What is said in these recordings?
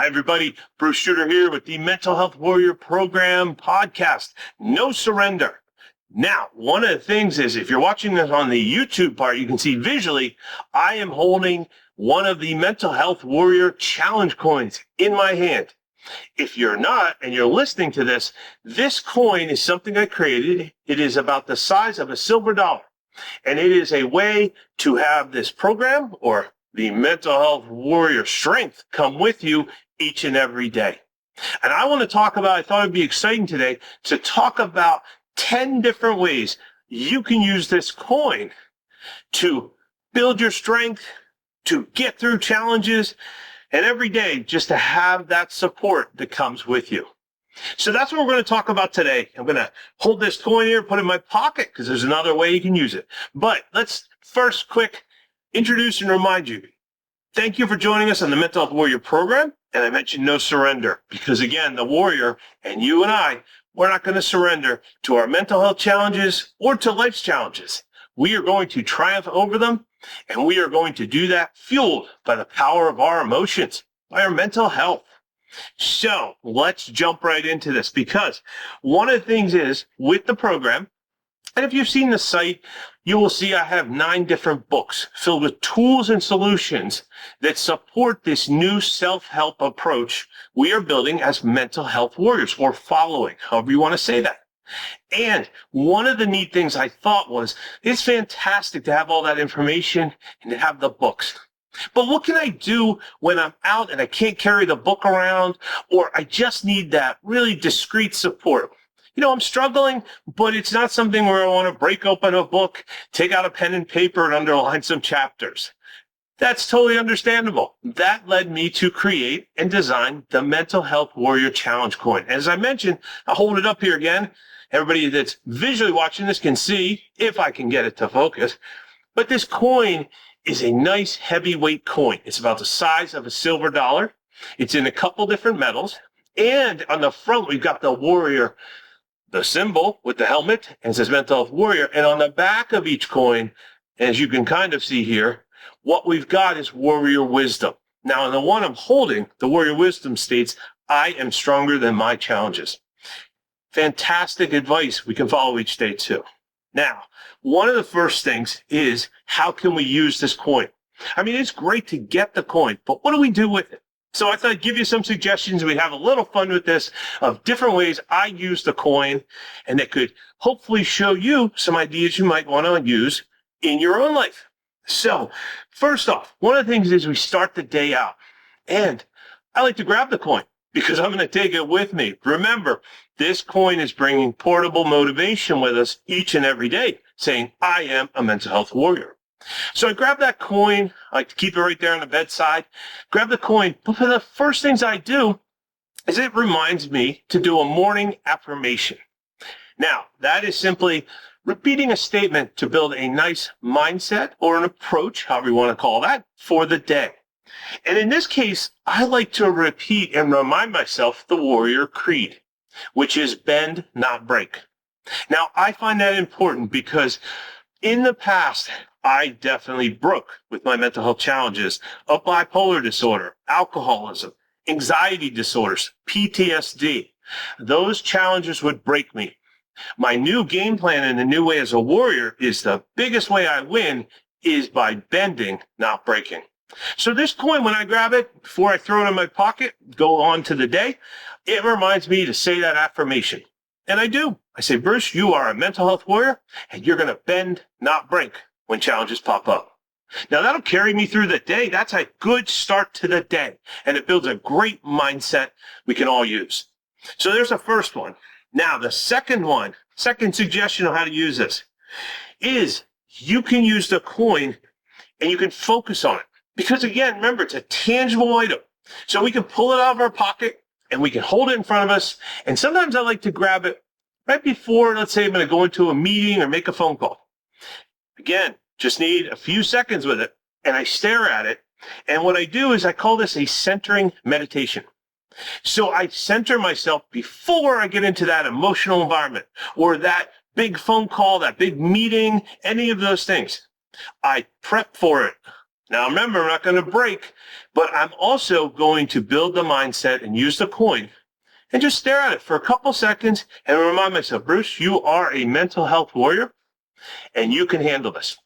Hi, everybody. Bruce Schutter here with the Mental Health Warrior Program podcast, No Surrender. Now, one of the things is if you're watching this on the YouTube part, you can see visually, I am holding one of the Mental Health Warrior Challenge coins in my hand. If you're not, and you're listening to this, this coin is something I created. It is about the size of a silver dollar. And it is a way to have this program or the Mental Health Warrior Strength come with you each and every day. And I want to talk about, I thought it'd be exciting today to talk about 10 different ways you can use this coin to build your strength, to get through challenges, and every day just to have that support that comes with you. So that's what we're going to talk about today. I'm going to hold this coin here, put it in my pocket, because there's another way you can use it. But let's first quick introduce and remind you. Thank you for joining us on the Mental Health Warrior Program. And I mentioned no surrender, because again, the warrior and you and I, we're not going to surrender to our mental health challenges or to life's challenges. We are going to triumph over them, and we are going to do that fueled by the power of our emotions, by our mental health. So let's jump right into this, because one of the things is with the program, and if you've seen the site, you will see I have 9 different books filled with tools and solutions that support this new self-help approach we are building as mental health warriors, or following, however you want to say that. And one of the neat things I thought was, it's fantastic to have all that information and to have the books. But what can I do when I'm out and I can't carry the book around, or I just need that really discreet support? You know, I'm struggling, but it's not something where I want to break open a book, take out a pen and paper and underline some chapters. That's totally understandable. That led me to create and design the Mental Health Warrior Challenge coin. As I mentioned, I'll hold it up here again. Everybody that's visually watching this can see, if I can get it to focus. But this coin is a nice heavyweight coin. It's about the size of a silver dollar. It's in a couple different metals. And on the front, we've got the warrior, the symbol with the helmet, and it says Mental Health Warrior. And on the back of each coin, as you can kind of see here, what we've got is warrior wisdom. Now, in the one I'm holding, the warrior wisdom states, I am stronger than my challenges. Fantastic advice we can follow each day too. Now, one of the first things is, how can we use this coin? I mean, it's great to get the coin, but what do we do with it? So I thought I'd give you some suggestions. We'd have a little fun with this of different ways I use the coin, and that could hopefully show you some ideas you might want to use in your own life. So first off, one of the things is we start the day out, and I like to grab the coin because I'm going to take it with me. Remember, this coin is bringing portable motivation with us each and every day, saying, I am a mental health warrior. So I grab that coin. I like to keep it right there on the bedside. Grab the coin. But one of the first things I do is it reminds me to do a morning affirmation. Now, that is simply repeating a statement to build a nice mindset or an approach, however you want to call that, for the day. And in this case, I like to repeat and remind myself the warrior creed, which is bend, not break. Now, I find that important because in the past, I definitely broke with my mental health challenges of bipolar disorder, alcoholism, anxiety disorders, PTSD. Those challenges would break me. My new game plan and the new way as a warrior is the biggest way I win is by bending, not breaking. So this coin, when I grab it, before I throw it in my pocket, go on to the day, it reminds me to say that affirmation. And I do. I say, Bruce, you are a mental health warrior, and you're going to bend, not break when challenges pop up. Now, that'll carry me through the day. That's a good start to the day, and it builds a great mindset we can all use. So there's the first one. Now, the second suggestion on how to use this is you can use the coin and you can focus on it. Because again, remember, it's a tangible item. So we can pull it out of our pocket and we can hold it in front of us. And sometimes I like to grab it right before, let's say I'm going to go into a meeting or make a phone call. Again, just need a few seconds with it, and I stare at it. And what I do is I call this a centering meditation. So I center myself before I get into that emotional environment or that big phone call, that big meeting, any of those things. I prep for it. Now remember, I'm not going to break, but I'm also going to build the mindset and use the coin and just stare at it for a couple seconds and remind myself, Bruce, you are a mental health warrior and you can handle this.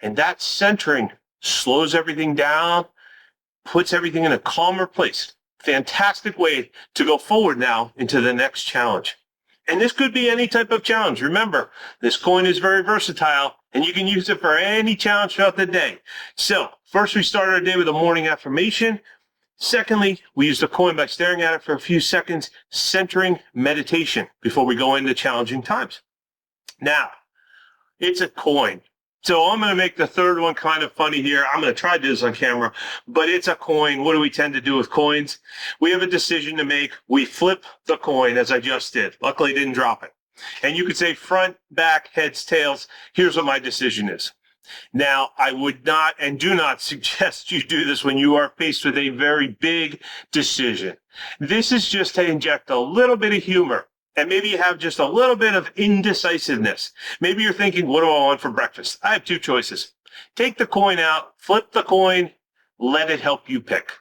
And that centering slows everything down, puts everything in a calmer place. Fantastic way to go forward now into the next challenge. And this could be any type of challenge. Remember, this coin is very versatile and you can use it for any challenge throughout the day. So first we start our day with a morning affirmation. Secondly, we use the coin by staring at it for a few seconds, centering meditation before we go into challenging times. Now, it's a coin. So I'm going to make the third one kind of funny here. I'm going to try to do this on camera, but it's a coin. What do we tend to do with coins? We have a decision to make. We flip the coin as I just did. Luckily, I didn't drop it. And you could say front, back, heads, tails. Here's what my decision is. Now, I would not and do not suggest you do this when you are faced with a very big decision. This is just to inject a little bit of humor. And maybe you have just a little bit of indecisiveness. Maybe you're thinking, what do I want for breakfast? I have two choices. Take the coin out, flip the coin, let it help you pick.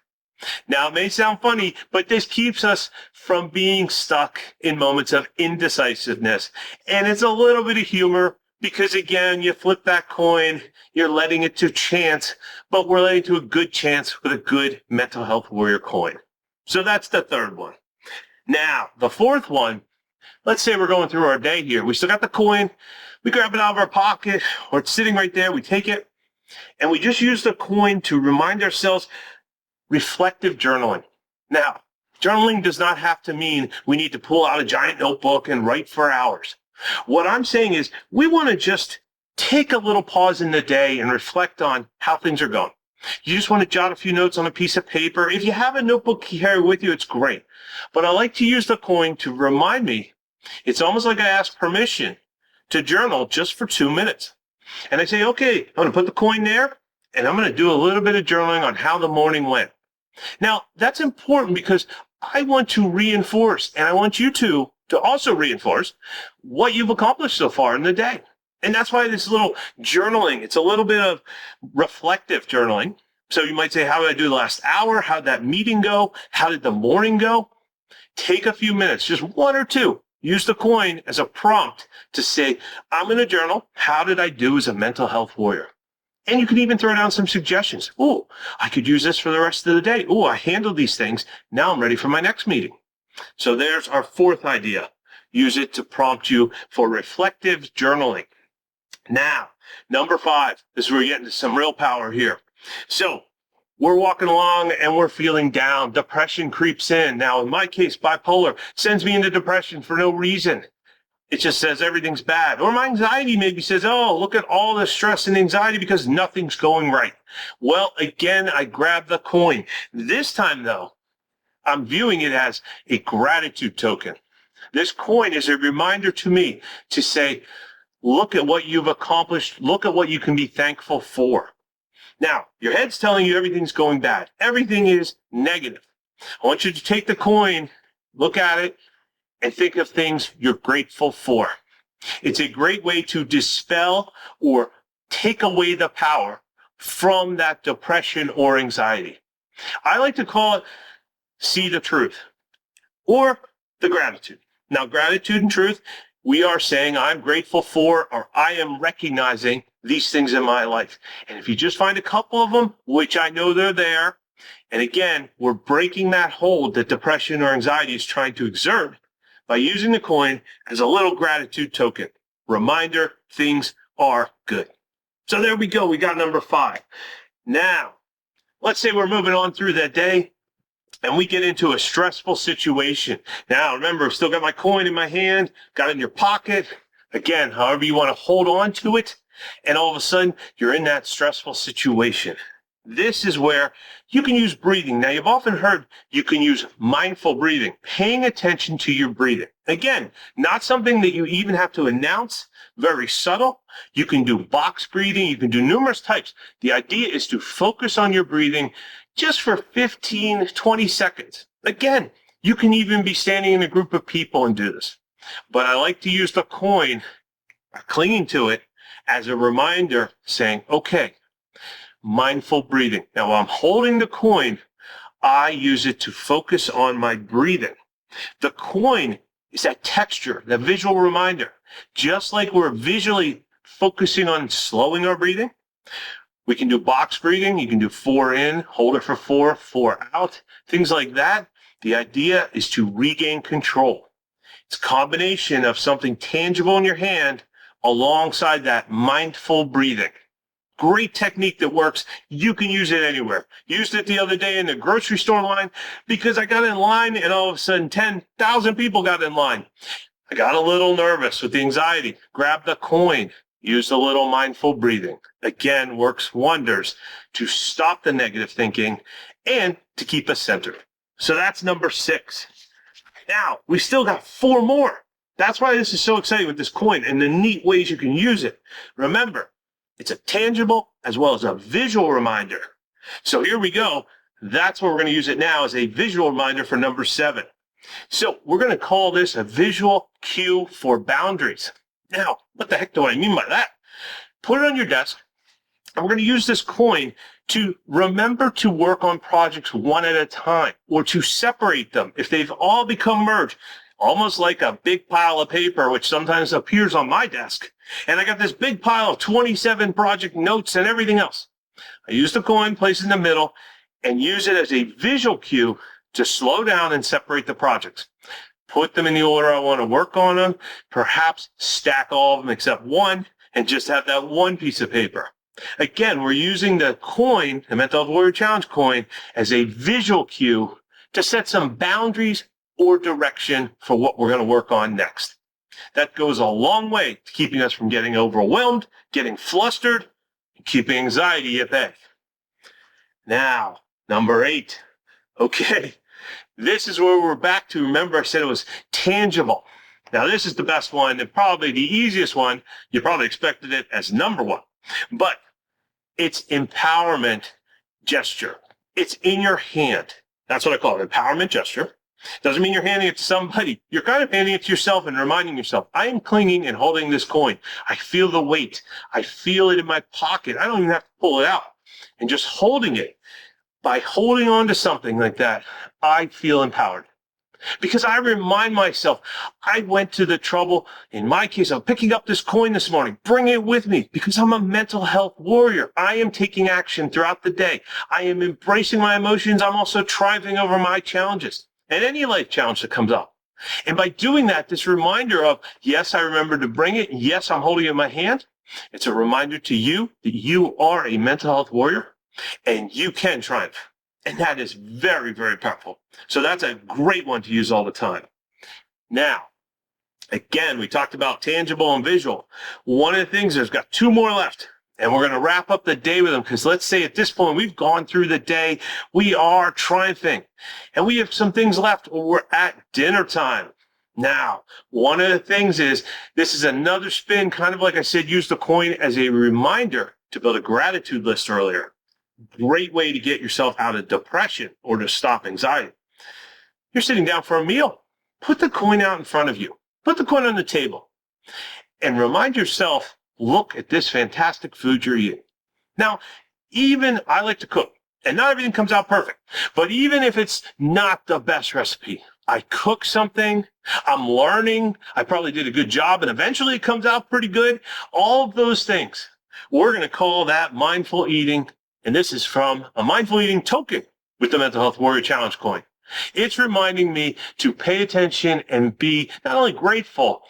Now, it may sound funny, but this keeps us from being stuck in moments of indecisiveness. And it's a little bit of humor because, again, you flip that coin, you're letting it to chance, but we're letting it to a good chance with a good mental health warrior coin. So that's the third one. Now, the fourth one, let's say we're going through our day here. We still got the coin. We grab it out of our pocket or it's sitting right there. We take it and we just use the coin to remind ourselves reflective journaling. Now, journaling does not have to mean we need to pull out a giant notebook and write for hours. What I'm saying is we want to just take a little pause in the day and reflect on how things are going. You just want to jot a few notes on a piece of paper. If you have a notebook to carry with you, it's great. But I like to use the coin to remind me. It's almost like I ask permission to journal just for 2 minutes. And I say, okay, I'm going to put the coin there and I'm going to do a little bit of journaling on how the morning went. Now, that's important because I want to reinforce and I want you to also reinforce what you've accomplished so far in the day. And that's why this little journaling, it's a little bit of reflective journaling. So you might say, how did I do the last hour? How did that meeting go? How did the morning go? Take a few minutes, just one or two. Use the coin as a prompt to say, I'm going to journal. How did I do as a mental health warrior? And you can even throw down some suggestions. Oh, I could use this for the rest of the day. Oh, I handled these things. Now I'm ready for my next meeting. So there's our fourth idea. Use it to prompt you for reflective journaling. Now, number 5, this is where we're getting to some real power here. So we're walking along and we're feeling down. Depression creeps in. Now, in my case, bipolar sends me into depression for no reason. It just says everything's bad. Or my anxiety maybe says, oh, look at all the stress and anxiety because nothing's going right. Well, again, I grab the coin. This time, though, I'm viewing it as a gratitude token. This coin is a reminder to me to say, look at what you've accomplished. Look at what you can be thankful for. Now, your head's telling you everything's going bad. Everything is negative. I want you to take the coin, look at it, and think of things you're grateful for. It's a great way to dispel or take away the power from that depression or anxiety. I like to call it see the truth or the gratitude. Now, gratitude and truth, we are saying I'm grateful for or I am recognizing these things in my life. And if you just find a couple of them, which I know they're there, and again, we're breaking that hold that depression or anxiety is trying to exert by using the coin as a little gratitude token. Reminder, things are good. So there we go. We got number 5. Now, let's say we're moving on through that day and we get into a stressful situation. Now, remember, I've still got my coin in my hand, got it in your pocket. Again, however you want to hold on to it. And all of a sudden, you're in that stressful situation. This is where you can use breathing. Now, you've often heard you can use mindful breathing, paying attention to your breathing. Again, not something that you even have to announce, very subtle. You can do box breathing. You can do numerous types. The idea is to focus on your breathing just for 15, 20 seconds. Again, you can even be standing in a group of people and do this. But I like to use the coin, clinging to it, as a reminder saying, okay, mindful breathing. Now, while I'm holding the coin, I use it to focus on my breathing. The coin is that texture, that visual reminder. Just like we're visually focusing on slowing our breathing, we can do box breathing. You can do 4 in, hold it for 4, 4 out, things like that. The idea is to regain control. It's a combination of something tangible in your hand alongside that mindful breathing. Great technique that works. You can use it anywhere. Used it the other day in the grocery store line because I got in line and all of a sudden 10,000 people got in line. I got a little nervous with the anxiety. Grabbed the coin. Used a little mindful breathing. Again, works wonders to stop the negative thinking and to keep us centered. So that's number 6. Now, we still got 4 more. That's why this is so exciting with this coin and the neat ways you can use it. Remember, it's a tangible as well as a visual reminder. So here we go. That's what we're going to use it now as a visual reminder for number 7. So we're going to call this a visual cue for boundaries. Now, what the heck do I mean by that? Put it on your desk, and we're going to use this coin to remember to work on projects one at a time, or to separate them if they've all become merged, almost like a big pile of paper, which sometimes appears on my desk. And I got this big pile of 27 project notes and everything else. I use the coin, place it in the middle, and use it as a visual cue to slow down and separate the projects. Put them in the order I want to work on them, perhaps stack all of them except one, and just have that one piece of paper. Again, we're using the coin, the Mental Health Warrior Challenge coin, as a visual cue to set some boundaries or direction for what we're going to work on next. That goes a long way to keeping us from getting overwhelmed, getting flustered, and keeping anxiety at bay. Now, number 8. Okay, this is where we're back to. Remember, I said it was tangible. Now, this is the best one and probably the easiest one. You probably expected it as number 1. But it's empowerment gesture. It's in your hand. That's what I call it, empowerment gesture. Doesn't mean you're handing it to somebody. You're kind of handing it to yourself and reminding yourself, I am clinging and holding this coin. I feel the weight. I feel it in my pocket. I don't even have to pull it out. And just holding it, by holding on to something like that, I feel empowered. Because I remind myself, I went to the trouble, in my case, of picking up this coin this morning, bringing it with me, because I'm a mental health warrior. I am taking action throughout the day. I am embracing my emotions. I'm also triumphing over my challenges and any life challenge that comes up. And by doing that, this reminder of, yes, I remember to bring it. Yes, I'm holding it in my hand. It's a reminder to you that you are a mental health warrior and you can triumph. And that is very, very powerful. So that's a great one to use all the time. Now, again, we talked about tangible and visual. One of the things, there's got 2 more left. And we're going to wrap up the day with them because let's say at this point, we've gone through the day. We are triumphing. And we have some things left. We're at dinner time. Now, one of the things is, this is another spin, kind of like I said, use the coin as a reminder to build a gratitude list earlier. Great way to get yourself out of depression or to stop anxiety. You're sitting down for a meal. Put the coin out in front of you. Put the coin on the table and remind yourself, look at this fantastic food you're eating. Now, even I like to cook and not everything comes out perfect, but even if it's not the best recipe, I cook something, I'm learning, I probably did a good job and eventually it comes out pretty good. All of those things, we're going to call that mindful eating. And this is from a mindful eating token with the Mental Health Warrior Challenge coin. It's reminding me to pay attention and be not only grateful,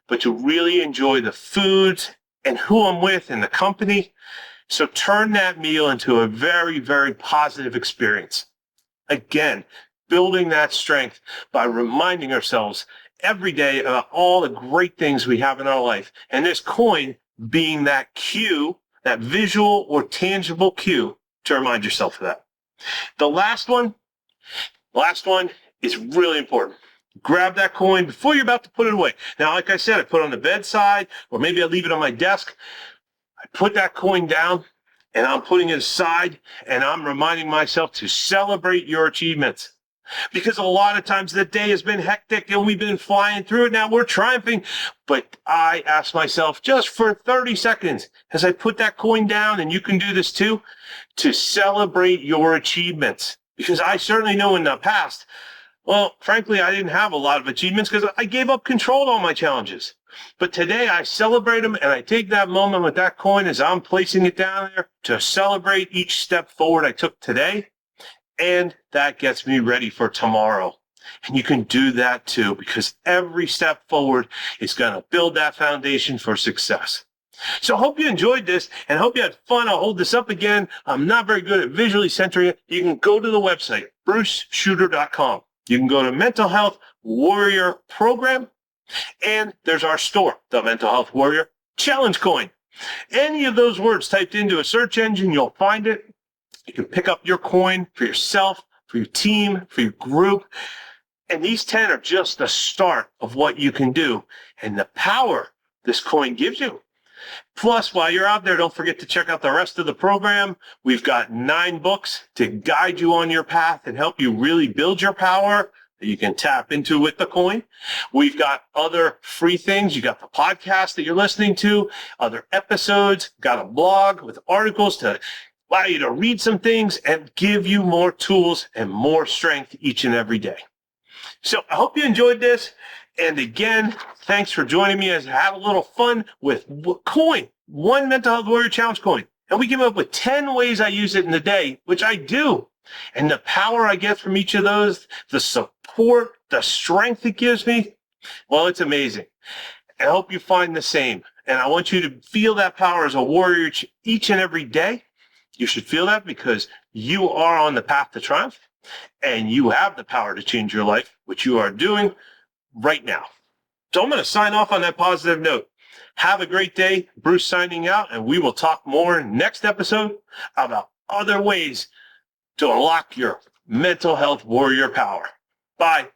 but to really enjoy the foods and who I'm with and the company. So turn that meal into a very, very positive experience. Again, building that strength by reminding ourselves every day about all the great things we have in our life. And this coin being that cue, that visual or tangible cue to remind yourself of that. The last one is really important. Grab that coin before you're about to put it away. Now, like I said, I put it on the bedside, or maybe I leave it on my desk. I put that coin down and I'm putting it aside and I'm reminding myself to celebrate your achievements. because a lot of times the day has been hectic and we've been flying through it. Now we're triumphing. But I ask myself just for 30 seconds as I put that coin down, and you can do this too, to celebrate your achievements. Because I certainly know in the past, well, frankly, I didn't have a lot of achievements because I gave up control of all my challenges. But today I celebrate them, and I take that moment with that coin as I'm placing it down there to celebrate each step forward I took today. And that gets me ready for tomorrow. And you can do that too, because every step forward is going to build that foundation for success. So I hope you enjoyed this and hope you had fun. I'll hold this up again. I'm not very good at visually centering it. You can go to the website, bruceschutter.com. You can go to Mental Health Warrior Program, and there's our store, the Mental Health Warrior Challenge Coin. Any of those words typed into a search engine, you'll find it. You can pick up your coin for yourself, for your team, for your group. And these 10 are just the start of what you can do and the power this coin gives you. Plus, while you're out there, don't forget to check out the rest of the program. We've got 9 books to guide you on your path and help you really build your power that you can tap into with the coin. We've got other free things. You got the podcast that you're listening to, other episodes, got a blog with articles to allow you to read some things and give you more tools and more strength each and every day. So I hope you enjoyed this. And again, thanks for joining me as I had a little fun with coin, one Mental Health Warrior Challenge coin. And we came up with 10 ways I use it in the day, which I do. And the power I get from each of those, the support, the strength it gives me, well, it's amazing. And I hope you find the same. And I want you to feel that power as a warrior each and every day. You should feel that because you are on the path to triumph and you have the power to change your life, which you are doing right now. So I'm going to sign off on that positive note. Have a great day. Bruce signing out, and we will talk more next episode about other ways to unlock your mental health warrior power. Bye.